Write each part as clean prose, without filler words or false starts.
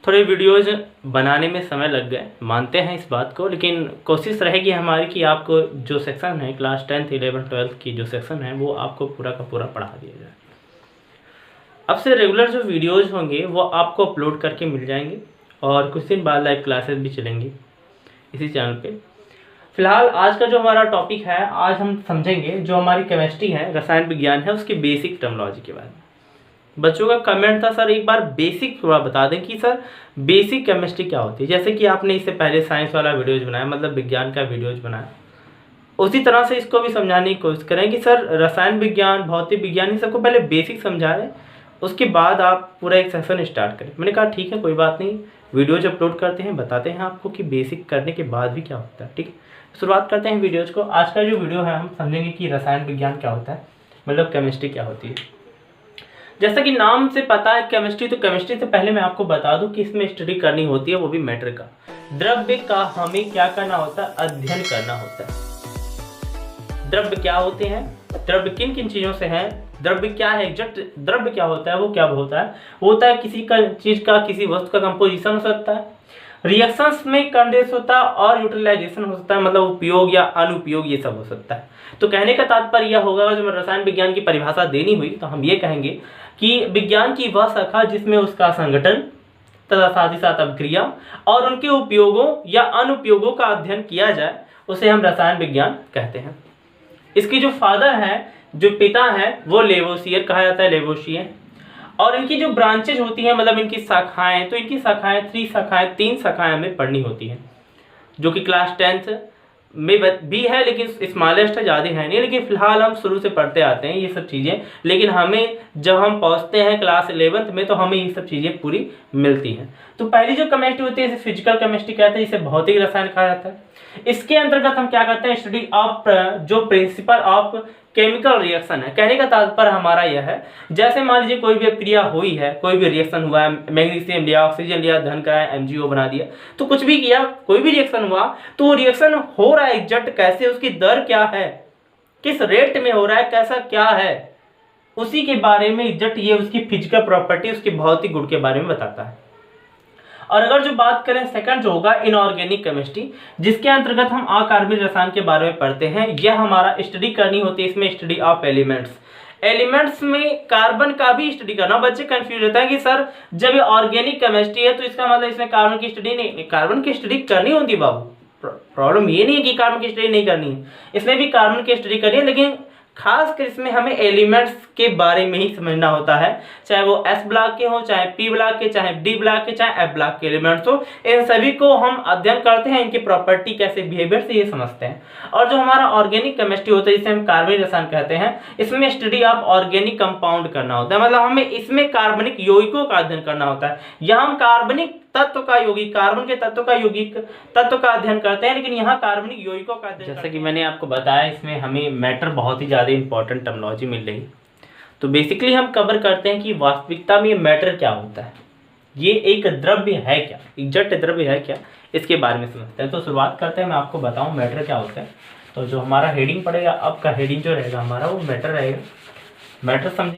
थोड़े वीडियोज़ बनाने में समय लग गए, मानते हैं इस बात को, लेकिन कोशिश रहेगी हमारी कि आपको जो सेक्शन है क्लास 10th 11th 12th की जो सेक्शन है वो आपको पूरा का पूरा पढ़ा दिया जाए। अब से रेगुलर जो वीडियोज़ होंगे वो आपको अपलोड करके मिल जाएंगे और कुछ दिन बाद लाइव क्लासेस भी चलेंगी इसी चैनल पे। फिलहाल आज का जो हमारा टॉपिक है, आज हम समझेंगे जो हमारी केमिस्ट्री है, रसायन विज्ञान है, उसकी बेसिक टर्मिनोलॉजी के बारे में। बच्चों का कमेंट था सर एक बार बेसिक थोड़ा बता दें कि सर बेसिक केमिस्ट्री क्या होती है। जैसे कि आपने इससे पहले साइंस वाला वीडियोज बनाया, मतलब विज्ञान का वीडियोज बनाया, उसी तरह से इसको भी समझाने की कोशिश करें कि सर रसायन विज्ञान, भौतिक विज्ञान, इन सबको पहले बेसिक समझा दें, उसके बाद आप पूरा एक सेशन स्टार्ट करें। मैंने कहा ठीक है, कोई बात नहीं, वीडियोज अपलोड करते हैं, बताते हैं आपको कि बेसिक करने के बाद भी क्या होता है। ठीक है, शुरुआत करते हैं वीडियोज को। आज का जो वीडियो है हम समझेंगे कि रसायन विज्ञान क्या होता है, मतलब केमिस्ट्री क्या होती है। जैसा कि नाम से पता है केमिस्ट्री, तो केमिस्ट्री से पहले मैं आपको बता दूं कि इसमें स्टडी करनी होती है, वो भी मैटर का, द्रव्य का हमें क्या करना होता है, अध्ययन करना होता है। द्रव्य क्या होते हैं, द्रव्य किन किन चीजों से हैं, द्रव्य क्या है, एग्जैक्ट द्रव्य क्या होता है, वो क्या होता है, वो होता है किसी का चीज का, किसी वस्तु का कंपोजिशन हो सकता है, रिएक्शंस में कंडेंस होता है और यूटिलाइजेशन हो सकता है, मतलब उपयोग या अनुपयोग ये सब हो सकता है। तो कहने का तात्पर्य यह होगा, जो रसायन विज्ञान की परिभाषा देनी हुई तो हम ये कहेंगे कि विज्ञान की वह शाखा जिसमें उसका संगठन तथा साथ ही साथ अभिक्रिया और उनके उपयोगों या अनुपयोगों का अध्ययन किया जाए, उसे हम रसायन विज्ञान कहते हैं। इसकी जो फादर है, जो पिता है, वो लेवोसियर कहा जाता है, लेवोसियर। और इनकी जो ब्रांचेज होती हैं, मतलब इनकी शाखाएं, तो इनकी शाखाएं तीन शाखाएं हमें पढ़नी होती हैं, जो कि क्लास 10th में भी है, लेकिन स्मॉलेस्ट है, ज़्यादा है नहीं, लेकिन फिलहाल हम शुरू से पढ़ते आते हैं ये सब चीज़ें। लेकिन हमें जब हम पहुँचते हैं क्लास 11th में तो हमें ये सब चीज़ें पूरी मिलती हैं। तो पहली जो केमिस्ट्री होती है इसे फिजिकल केमिस्ट्री कहते हैं, इसे भौतिक रसायन कहा जाता है। इसके अंतर्गत हम क्या करते हैं, स्टडी ऑफ जो प्रिंसिपल ऑफ केमिकल रिएक्शन है। कहने का तात्पर्य हमारा यह है, जैसे मान लीजिए कोई भी क्रिया हुई है, कोई भी रिएक्शन हुआ है, मैग्नीशियम लिया, ऑक्सीजन लिया, दहन कराया, MgO बना दिया, तो कुछ भी किया, कोई भी रिएक्शन हुआ, तो वो रिएक्शन हो रहा है एग्जैक्ट कैसे, उसकी दर क्या है, किस रेट में हो रहा है, कैसा क्या है, उसी के बारे में एग्जैक्ट ये उसकी फिजिकल प्रॉपर्टी, उसके भौतिक गुण के बारे में बताता है। और अगर जो बात करें सेकंड जो होगा इनऑर्गेनिक केमिस्ट्री, जिसके अंतर्गत हम अकार्बनिक रसायन के बारे में पढ़ते हैं, यह हमारा स्टडी करनी होती है। इसमें स्टडी ऑफ एलिमेंट्स, एलिमेंट्स में कार्बन का भी स्टडी करना। बच्चे कंफ्यूज होता है कि सर जब ये ऑर्गेनिक केमिस्ट्री है तो इसका मतलब इसमें कार्बन की स्टडी नहीं, कार्बन की स्टडी करनी होती बाबू। प्रॉब्लम ये नहीं है कि कार्बन की स्टडी नहीं करनी है, इसमें भी कार्बन की स्टडी करनी है, लेकिन खासकर इसमें हमें एलिमेंट्स के बारे में ही समझना होता है, चाहे वो S ब्लॉक के हो, चाहे P ब्लॉक के, चाहे D ब्लॉक के, चाहे F ब्लॉक के एलिमेंट्स हो, इन सभी को हम अध्ययन करते हैं, इनकी प्रॉपर्टी कैसे, बिहेवियर से ये समझते हैं। और जो हमारा ऑर्गेनिक केमिस्ट्री होता है, जिसे हम कार्बनिक रसायन कहते हैं, इसमें स्टडी ऑफ ऑर्गेनिक कंपाउंड करना होता है, मतलब हमें इसमें कार्बनिक यौगिकों का अध्ययन करना होता है। यहाँ हम कार्बनिक तत्व का यौगिक, कार्बन के तत्व का यौगिक तत्व का अध्ययन करते हैं, लेकिन यहाँ कार्बनिक यौगिकों का अध्ययन, जैसा कि मैंने आपको बताया, इसमें हमें मैटर बहुत ही ज़्यादा इंपॉर्टेंट टर्मिनोलॉजी मिल रही। तो बेसिकली हम कवर करते हैं कि वास्तविकता में ये मैटर क्या होता है, ये एक द्रव्य है क्या, एग्जैक्ट द्रव्य है क्या, इसके बारे में समझते हैं। तो शुरुआत करते हैं, मैं आपको बताऊँ मैटर क्या होता है। तो जो हमारा हेडिंग पड़ेगा, अब का हेडिंग जो रहेगा हमारा वो मैटर रहेगा। मैटर समझे,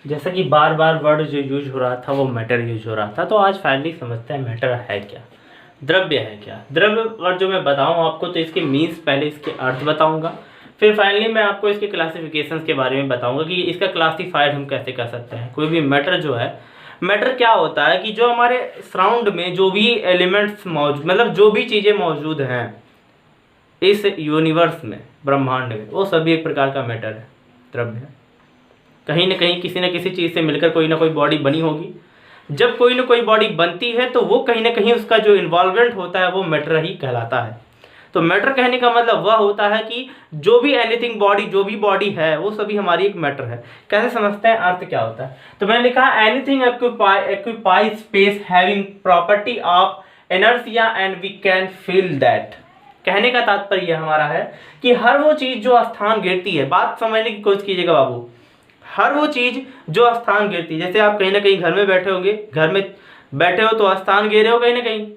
जैसा कि बार बार वर्ड जो यूज हो रहा था वो मैटर यूज हो रहा था, तो आज फाइनली समझते हैं मैटर है क्या, द्रव्य है क्या। द्रव्य और जो मैं बताऊँ आपको, तो इसके मीन्स, पहले इसके अर्थ बताऊंगा, फिर फाइनली मैं आपको इसके क्लासिफिकेशंस के बारे में बताऊंगा कि इसका क्लासिफाइड हम कैसे कर सकते हैं। कोई भी मैटर जो है, मैटर क्या होता है कि जो हमारे सराउंड में जो भी एलिमेंट्स मौजूद, मतलब जो भी चीज़ें मौजूद हैं इस यूनिवर्स में, ब्रह्मांड में, वो सभी एक प्रकार का मैटर है, द्रव्य है। कहीं ना कहीं किसी न किसी चीज़ से मिलकर कोई ना कोई बॉडी बनी होगी। जब कोई ना कोई बॉडी बनती है तो वो कहीं ना कहीं उसका जो इन्वॉल्वमेंट होता है वो मैटर ही कहलाता है। तो मैटर कहने का मतलब वह होता है कि जो भी एनीथिंग बॉडी, जो भी बॉडी है, वो सभी हमारी एक मैटर है। कैसे समझते हैं, अर्थ क्या होता है। तो मैंने लिखा anything occupy space having property of inertia and we can feel that. कहने का तात्पर्य हमारा है कि हर वो चीज़ जो स्थान घेरती है, बात समझने की कोशिश कीजिएगा बाबू, हर वो चीज़ जो स्थान घेरती है, जैसे आप कहीं ना कहीं घर में बैठे होंगे, घर में बैठे हो तो स्थान घेरे हो कहीं ना कहीं,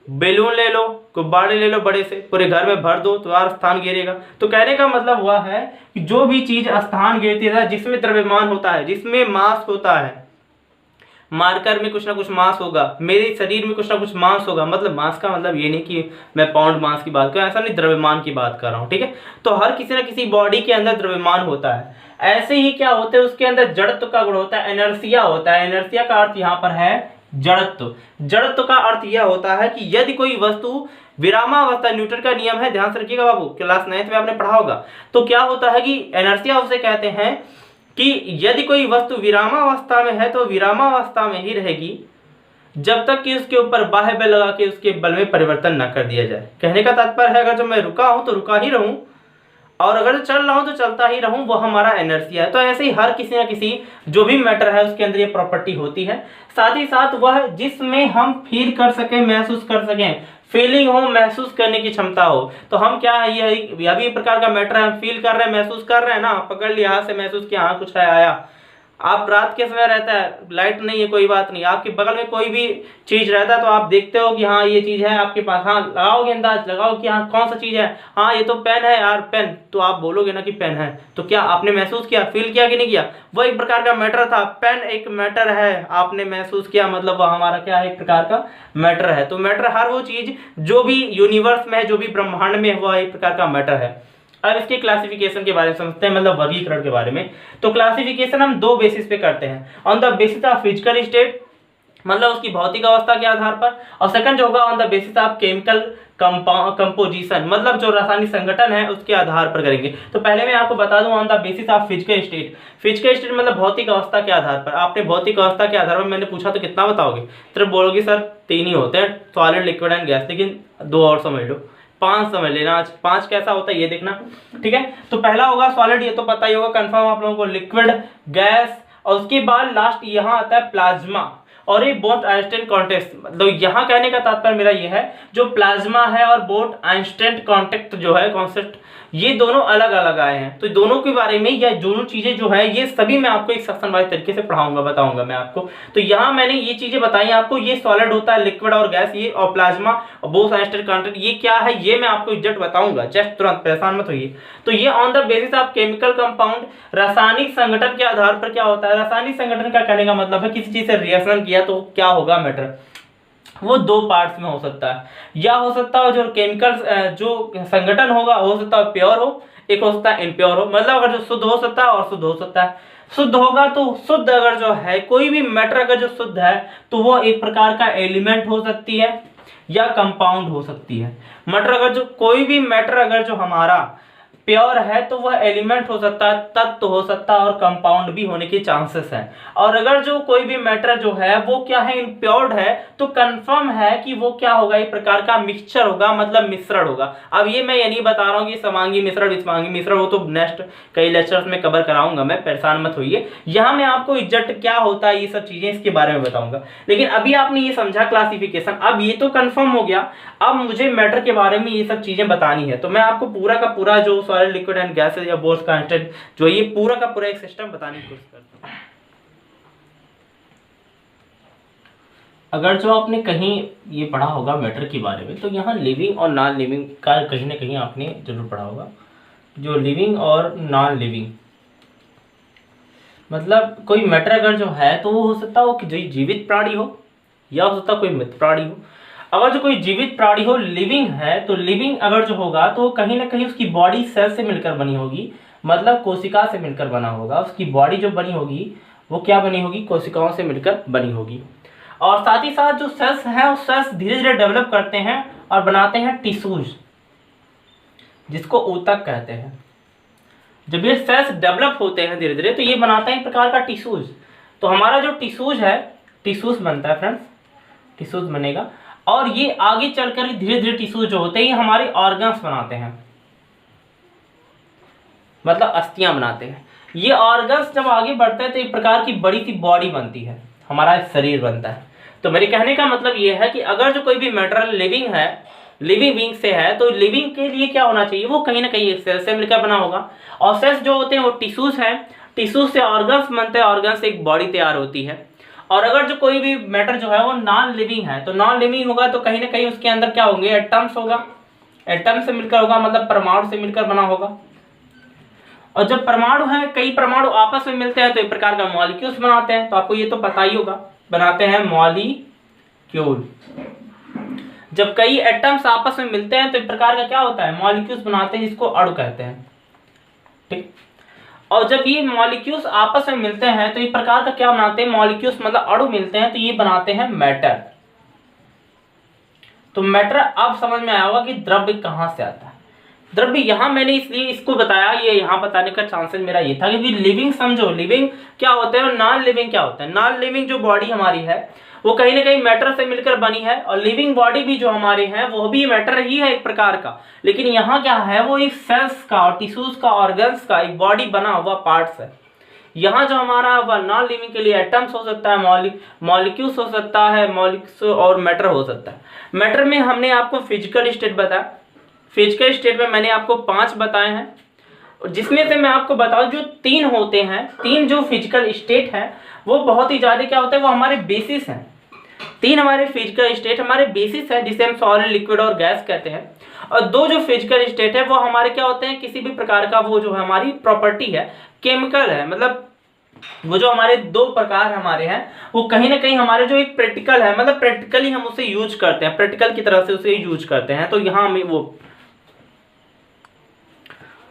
बैलून ले लो, गुब्बारे ले लो बड़े से, पूरे घर में भर दो तो यार स्थान घेरेगा। तो कहने का मतलब वह है कि जो भी चीज़ स्थान घेरती है, जिसमें द्रव्यमान होता है, जिसमें मास होता है, मार्कर में कुछ ना कुछ मास होगा, मेरे शरीर में कुछ ना कुछ मास होगा। मतलब मास का मतलब ये नहीं कि मैं पाउंड मास की बात कर रहा हूँ, ऐसा नहीं, द्रव्यमान की बात कर रहा हूँ, ठीक है। तो हर किसी ना किसी बॉडी के अंदर द्रव्यमान होता है। ऐसे ही क्या होता है, उसके अंदर जड़त्व का गुण होता है, इनर्शिया होता है। इनर्शिया का अर्थ यहाँ पर है जड़त्व। जड़त्व का अर्थ यह होता है कि यदि कोई वस्तु विरामावस्था, न्यूटन का नियम है, ध्यान से रखिएगा बाबू, क्लास 9th में आपने पढ़ा होगा। तो क्या होता है कि इनर्शिया उसे कहते हैं कि यदि कोई वस्तु विरामावस्था में है तो विरामावस्था में ही रहेगी जब तक कि उसके ऊपर बाह्य बल लगा के उसके बल में परिवर्तन न कर दिया जाए। कहने का तात्पर्य है, अगर जब मैं रुका हूं तो रुका ही रहूं, और अगर चल रहा हूं तो चलता ही रहूं, वो हमारा इनर्शिया है। तो ऐसे ही हर किसी ना किसी जो भी मैटर है उसके अंदर ये प्रॉपर्टी होती है। साथ ही साथ वह जिसमें हम फील कर सकें, महसूस कर सकें, फीलिंग हो, महसूस करने की क्षमता हो। तो हम क्या है, यह भी एक प्रकार का मैटर है। हम फील कर रहे हैं, महसूस कर रहे हैं ना, पकड़ लिया हाथ से, महसूस किया, हाँ कुछ है आया। आप रात के समय रहता है, लाइट नहीं है, कोई बात नहीं, आपके बगल में कोई भी चीज रहता है तो आप देखते हो कि हाँ ये चीज है आपके पास, हाँ लगाओगे, अंदाज लगाओ कि हाँ कौन सा चीज है, हाँ ये तो पेन है यार, पेन, तो आप बोलोगे ना कि पेन है। तो क्या आपने महसूस किया, फील किया कि नहीं किया? वो एक प्रकार का मैटर था। पेन एक मैटर है, आपने महसूस किया, मतलब वह हमारा क्या है, एक प्रकार का मैटर है। तो मैटर हर वो चीज जो भी यूनिवर्स में है, जो भी ब्रह्मांड में है, वह एक प्रकार का मैटर है। अब इसके क्लासिफिकेशन के बारे में समझते हैं, मतलब वर्गीकरण के बारे में। तो क्लासिफिकेशन हम दो बेसिस पे करते हैं, on the basis of physical state, मतलब उसकी भौतिक अवस्था के आधार पर, और सेकंड जो होगा on the basis of chemical composition, मतलब जो रासायनिक संगठन है उसके आधार पर करेंगे। तो पहले मैं आपको बता दूं on the basis of physical state. Physical state मतलब भौतिक अवस्था के आधार पर। आपने भौतिक अवस्था के आधार पर मैंने पूछा तो कितना बताओगे? तो बोलोगे सर 3 ही होते हैं, सॉलिड, लिक्विड एंड गैस, लेकिन 2 और समझ लो, 5 समझ लेना। आज 5 कैसा होता है ये देखना, ठीक है। तो पहला होगा सॉलिड, ये तो पता ही होगा, कंफर्म आप लोगों को, लिक्विड, गैस, और उसके बाद लास्ट यहाँ आता है प्लाज्मा और ये बोट आइंस्टाइन कॉन्टेक्ट। मतलब यहाँ कहने का तात्पर्य मेरा ये है, जो प्लाज्मा है और बोट आइंस्टाइन कॉन्टेक्ट जो है कॉन्सेप्ट, ये दोनों अलग अलग आए हैं। तो दोनों के बारे में, या दोनों चीजें जो है, ये सभी मैं आपको एक सेक्शन वाइज तरीके से पढ़ाऊंगा, बताऊंगा मैं आपको। तो यहाँ मैंने ये चीजें बताई आपको, ये सॉलिड होता है, लिक्विड और गैस, ये, और प्लाज्मा और बोट आइंस्टाइन कॉन्टेक्ट, ये क्या है, ये मैं आपको एग्जैक्ट बताऊंगा, जस्ट तुरंत परेशान मत होइए। तो ये on the basis of chemical compound, रासायनिक संगठन के आधार पर क्या होता है। रासायनिक संगठन का कहने का मतलब है किसी चीज से रिएक्शन किया तो क्या होगा मैटर, वो 2 पार्ट्स में हो सकता है, या हो सकता है जो केमिकल जो संगठन होगा हो सकता है प्योर हो, एक हो सकता है इम्प्योर हो। मतलब अगर जो शुद्ध हो सकता है और शुद्ध हो सकता है। शुद्ध होगा तो शुद्ध, अगर जो है कोई भी मैटर अगर जो शुद्ध है तो वो एक प्रकार का एलिमेंट हो सकती है या कंपाउंड हो सकती है। मैटर अगर जो कोई भी मैटर अगर जो हमारा प्योर है तो वह एलिमेंट हो सकता है, तत्व हो सकता है, और कंपाउंड भी होने के चांसेस हैं। और अगर जो कोई भी मैटर जो है वो क्या है, इम्प्योर्ड है, तो कंफर्म है कि वो क्या होगा, एक प्रकार का मिक्सचर होगा, मतलब मिश्रण होगा। अब ये मैं ये नहीं बता रहा हूँ कि समांगी मिश्रण, विसमांगी मिश्रण, वो तो नेक्स्ट कई लेक्चर्स में कवर कराऊंगा मैं, परेशान मत होइए। यहाँ मैं आपको एग्जैक्ट क्या होता है, ये सब चीजें इसके बारे में बताऊंगा। लेकिन अभी आपने ये समझा क्लासिफिकेशन, अब ये तो कंफर्म हो गया, अब मुझे मैटर के बारे में ये सब चीजें बतानी है। तो मैं आपको पूरा का पूरा जो सॉलिड, लिक्विड एंड गैसेस या बोथ कांस्टेंट, जो ये पूरा का पूरा एक सिस्टम बताने की कोशिश करता हूं। अगर जो आपने कहीं ये पढ़ा होगा मैटर के बारे में, तो यहाँ लिविंग और नॉन लिविंग का कहीं ना कहीं आपने जरूर पढ़ा होगा। जो लिविंग और नॉन लिविंग, मतलब कोई मैटर अगर जो है तो वो हो सकता है कि जीवित प्राणी हो, या हो सकता है कोई मृत प्राणी हो। अगर जो कोई जीवित प्राणी हो, लिविंग है, तो लिविंग अगर जो होगा तो कहीं ना कहीं उसकी बॉडी सेल से मिलकर बनी होगी, मतलब कोशिका से मिलकर बना होगा। उसकी बॉडी जो बनी होगी वो क्या बनी होगी, कोशिकाओं से मिलकर बनी होगी। और साथ ही साथ जो सेल्स हैं, वो सेल्स धीरे धीरे डेवलप करते हैं और बनाते हैं टिश्यूज, जिसको ऊतक कहते हैं। जब ये सेल्स डेवलप होते हैं धीरे धीरे, तो ये बनाते हैं एक प्रकार का टिश्यूज। तो हमारा जो टिश्यूज है, टिश्यूज बनता है फ्रेंड्स, टिश्यूज बनेगा, और ये आगे चलकर धीरे धीरे टिश्यूज जो होते हैं ये हमारे ऑर्गन्स बनाते हैं, मतलब अस्थियां बनाते हैं। ये ऑर्गन्स जब आगे बढ़ते हैं तो एक प्रकार की बड़ी सी बॉडी बनती है, हमारा शरीर बनता है। तो मेरे कहने का मतलब ये है कि अगर जो कोई भी मैटर लिविंग है, लिविंग बीइंग से है, तो लिविंग के लिए क्या होना चाहिए, वो कहीं ना कहीं एक सेल से मिलकर बना होगा। और सेल्स जो होते हैं वो टिश्यूज हैं, टिश्यूज से ऑर्गन्स बनते हैं, ऑर्गन से एक बॉडी तैयार होती है। और अगर जो कोई भी मैटर जो है वो नॉन लिविंग है, तो नॉन लिविंग होगा तो कहीं ना कहीं उसके अंदर क्या होंगे, एटम्स होगा, एटम से मिलकर होगा, मतलब परमाणु से मिलकर बना होगा। और जब परमाणु है, कई परमाणु आपस में मिलते हैं तो एक प्रकार का मॉलिक्यूल्स बनाते हैं, तो आपको ये तो पता ही होगा। बनाते हैं मॉलिक्यूल। जब कई एटम्स आपस में मिलते हैं तो एक प्रकार का क्या होता है, मॉलिक्यूल्स बनाते हैं, जिसको अणु कहते हैं। ठीक, और जब ये मॉलिक्यूल्स आपस में मिलते हैं तो एक प्रकार का क्या बनाते हैं, मॉलिक्यूल्स मतलब अणु मिलते हैं तो ये बनाते हैं मैटर। तो मैटर अब समझ में आया होगा कि द्रव्य कहां से आता है। द्रव्य यहां मैंने इसलिए इसको बताया, ये यहां बताने का चांसेस मेरा ये था क्योंकि लिविंग समझो, लिविंग क्या होता है और नॉन लिविंग क्या होता है। नॉन लिविंग जो बॉडी हमारी है वो कहीं ना कहीं मैटर से मिलकर बनी है, और लिविंग बॉडी भी जो हमारे हैं वो भी मैटर ही है एक प्रकार का। लेकिन यहाँ क्या है, वो एक सेल्स का और टिश्यूज का, ऑर्गन्स का एक बॉडी बना हुआ पार्ट्स है। यहाँ जो हमारा वह नॉन लिविंग के लिए एटम्स हो सकता है, मॉलिक्यूल्स हो सकता है, मॉलिक्यूल्स और मैटर हो सकता है। मैटर में हमने आपको फिजिकल स्टेट बताया, फिजिकल स्टेट में मैंने आपको 5 बताए हैं, जिसमें से मैं आपको बताऊं जो 3 होते हैं, 3 जो फिजिकल स्टेट है वो बहुत ही ज्यादा क्या होता है, वो हमारे बेसिस हैं। 3 हमारे फिजिकल स्टेट हमारे बेसिस है, जिसे हम सॉलिड, लिक्विड और गैस कहते हैं। और 2 जो फिजिकल स्टेट है वो हमारे क्या होते हैं, किसी भी प्रकार का वो जो हमारी प्रॉपर्टी है, केमिकल है। मतलब वो जो हमारे 2 प्रकार हमारे हैं वो कहीं ना कहीं हमारे जो एक प्रैक्टिकल है, मतलब प्रैक्टिकली हम उसे यूज करते हैं, प्रैक्टिकल की तरह से उसे यूज करते हैं। तो यहाँ हमें वो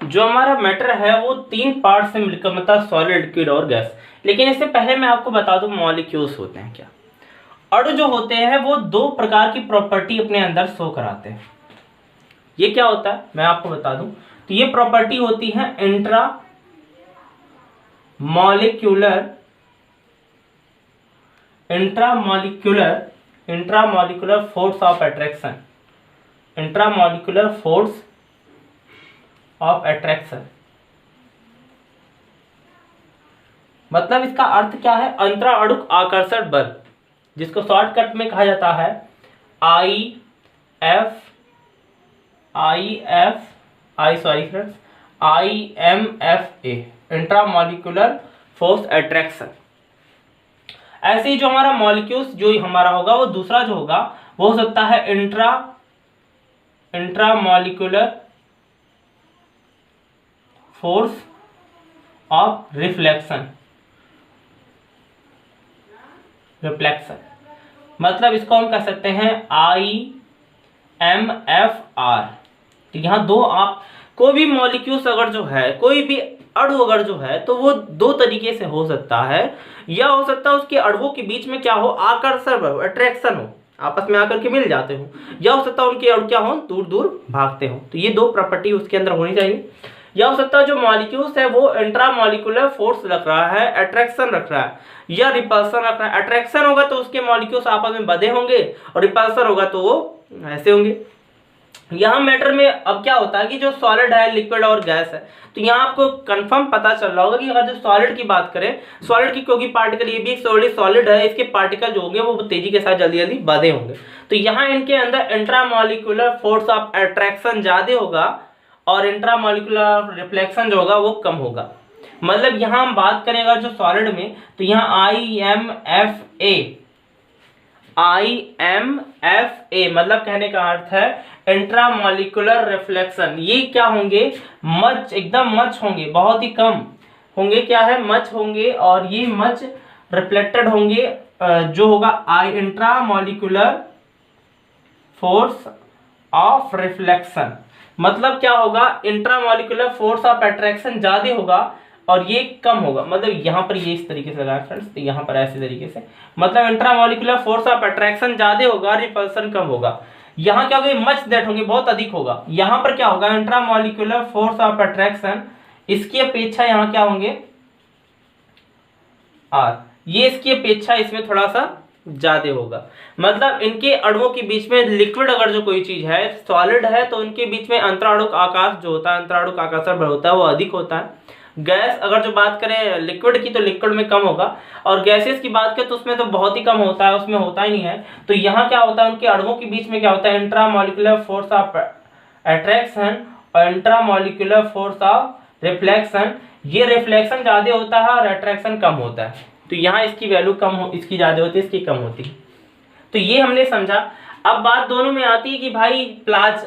जो हमारा मैटर है वो 3 पार्ट से मिलकर मतलब सॉलिड, लिक्विड और गैस। लेकिन इससे पहले मैं आपको बता दूं मॉलिक्यूल्स होते हैं क्या। अणु जो होते हैं वो 2 प्रकार की प्रॉपर्टी अपने अंदर शो कराते हैं। ये क्या होता है मैं आपको बता दूं, तो ये प्रॉपर्टी होती है intra molecular force of attraction, intramolecular force of attraction. मतलब इसका अर्थ क्या है, अंतराअणुक आकर्षण बल, जिसको शॉर्टकट में कहा जाता है IMFA, इंट्रामॉलिक्यूलर फोर्स अट्रैक्शन। ऐसे ही जो हमारा मॉलिक्यूल्स जो हमारा होगा वो दूसरा जो होगा वो हो सकता है इंट्रामॉलिक्यूलर फोर्स ऑफ रिफ्लेक्शन। मतलब इसको हम कह सकते हैं IMFR। तो यहाँ 2 आप कोई भी मॉलिक्यूल्स अगर जो है, कोई भी अणु अगर जो है तो वो 2 तरीके से हो सकता है, या हो सकता है उसके अणुओं के बीच में क्या हो, आकर्षण हो, अट्रैक्शन हो, आपस में आकर के मिल जाते हो, या हो सकता है उनके अणु क्या हो, दूर दूर भागते हो। तो ये 2 प्रॉपर्टी उसके अंदर होनी चाहिए। या हो सकता है जो मॉलिक्यूल्स है वो इंट्रामॉलिक्यूलर फोर्स रख रहा है, अट्रैक्शन रख रहा है, या रिपल्सन रख रहा है। अट्रैक्शन होगा तो उसके मॉलिक्यूल्स आपस में बंधे होंगे, और रिपल्सन होगा तो वो ऐसे होंगे। यहाँ मैटर में अब क्या होता है कि जो सॉलिड है, लिक्विड और गैस है, तो यहाँ आपको कंफर्म पता चल रहा होगा कि अगर जो सॉलिड की बात करें, सॉलिड की क्योंकि पार्टिकल ये भी सॉलिड है, इसके पार्टिकल जो होंगे वो तेजी के साथ जल्दी जल्दी बंधे होंगे। तो यहाँ इनके अंदर इंट्रामॉलिक्यूलर फोर्स ऑफ अट्रैक्शन ज्यादा होगा और इंट्रामॉलिक्यूलर रिफ्लेक्शन जो होगा वो कम होगा। मतलब यहाँ हम बात करेंगे जो सॉलिड में, तो यहाँ IMFA मतलब कहने का अर्थ है इंट्रामॉलिक्यूलर रिफ्लेक्शन। ये क्या होंगे, मच एकदम मच होंगे, बहुत ही कम होंगे, क्या है मच होंगे, और ये मच रिफ्लेक्टेड होंगे जो होगा इंट्रामॉलिक्यूलर फोर्स ऑफ रिफ्लेक्शन। मतलब क्या होगा, इंट्रामॉलिक्यूलर फोर्स ऑफ अट्रैक्शन ज्यादा होगा और ये कम होगा। मतलब यहाँ पर ये इस तरीके से लगाया फ्रेंड्स, तो यहाँ पर ऐसे तरीके से, मतलब इंट्रामॉलिक्यूलर फोर्स ऑफ अट्रैक्शन ज्यादा होगा, रिपल्सन कम होगा। यहाँ क्या होगा, मच दैट होंगे, बहुत अधिक होगा। यहाँ पर क्या होगा, इंट्रामॉलिक्यूलर फोर्स ऑफ अट्रैक्शन इसकी अपेक्षा यहाँ क्या होंगे R, ये इसकी अपेक्षा इसमें थोड़ा सा ज्यादा होगा। मतलब इनके अणुओं के बीच में, लिक्विड अगर जो कोई चीज है, सॉलिड है, तो उनके बीच में अंतराणुक आकाश जो होता है, अंतराणुक आकर्षण बल होता है वो अधिक होता है। गैस अगर जो बात करें लिक्विड की तो लिक्विड में कम होगा, और गैसेस की बात करें तो उसमें तो बहुत ही कम होता है, उसमें होता ही नहीं है। तो यहाँ क्या होता है, उनके अणुओं के बीच में क्या होता है, इंट्रामॉलिक्यूलर फोर्स ऑफ अट्रैक्शन और इंट्रामॉलिक्यूलर फोर्स ऑफ रिफ्लेक्शन। ये रिफ्लेक्शन ज्यादा होता है और अट्रैक्शन कम होता है। तो यहाँ इसकी वैल्यू कम हो, इसकी ज्यादा होती है, इसकी कम होती है। तो ये हमने समझा। अब बात दोनों में आती है कि भाई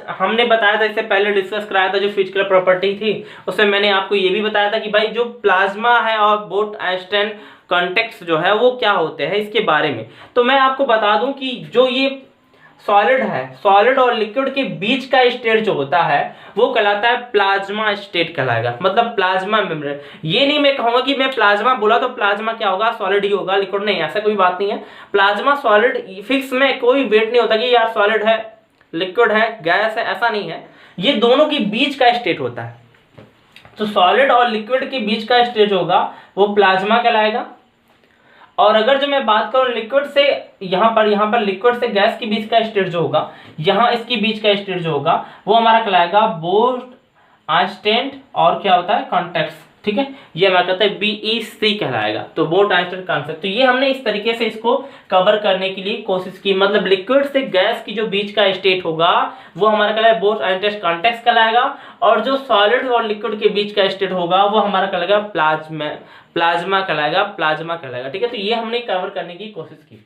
हमने बताया था, इससे पहले डिस्कस कराया था जो फिजिकल प्रॉपर्टी थी, उसमें मैंने आपको ये भी बताया था कि भाई जो प्लाज्मा है और बोथ आइंस्टाइन कॉन्टेक्ट्स जो है वो क्या होते हैं इसके बारे में। तो मैं आपको बता दूं कि जो ये सॉलिड है, सॉलिड और लिक्विड के बीच का स्टेट जो होता है वो कहलाता है प्लाज्मा स्टेट कहलाएगा, मतलब प्लाज्मा मेम्ब्रेन। ये नहीं मैं कहूंगा कि मैं प्लाज्मा बोला तो प्लाज्मा क्या होगा, सॉलिड ही होगा, लिक्विड नहीं, ऐसा कोई बात नहीं है। प्लाज्मा सॉलिड फिक्स में कोई वेट नहीं होता कि यार सॉलिड है, लिक्विड है, गैस है, ऐसा नहीं है। ये दोनों के बीच का स्टेट होता है। तो सॉलिड और लिक्विड के बीच का स्टेट होगा वो प्लाज्मा कहलाएगा। और अगर जो मैं बात करूं लिक्विड से, यहाँ पर लिक्विड से गैस के बीच का स्टेट जो होगा, यहाँ इसके बीच का स्टेट जो होगा वो हमारा कहलाएगा बोर्ड-आइंस्टाइन और क्या होता है कॉन्टेक्ट्स। ठीक है, ये हमारा कहता है BEC कहलाएगा, तो बोर्ड-आइंस्टाइन कॉन्टेक्ट। तो ये हमने इस तरीके से इसको कवर करने के लिए कोशिश की, मतलब लिक्विड से गैस की जो बीच का स्टेट होगा वो हमारा कहलाएगा बोर्ड-आइंस्टाइन कॉन्टेक्ट कहलाएगा, और जो सॉलिड और लिक्विड के बीच का स्टेट होगा वो हमारा कहलाएगा प्लाज्मा कहलाएगा। ठीक है, तो ये हमने कवर करने की कोशिश की।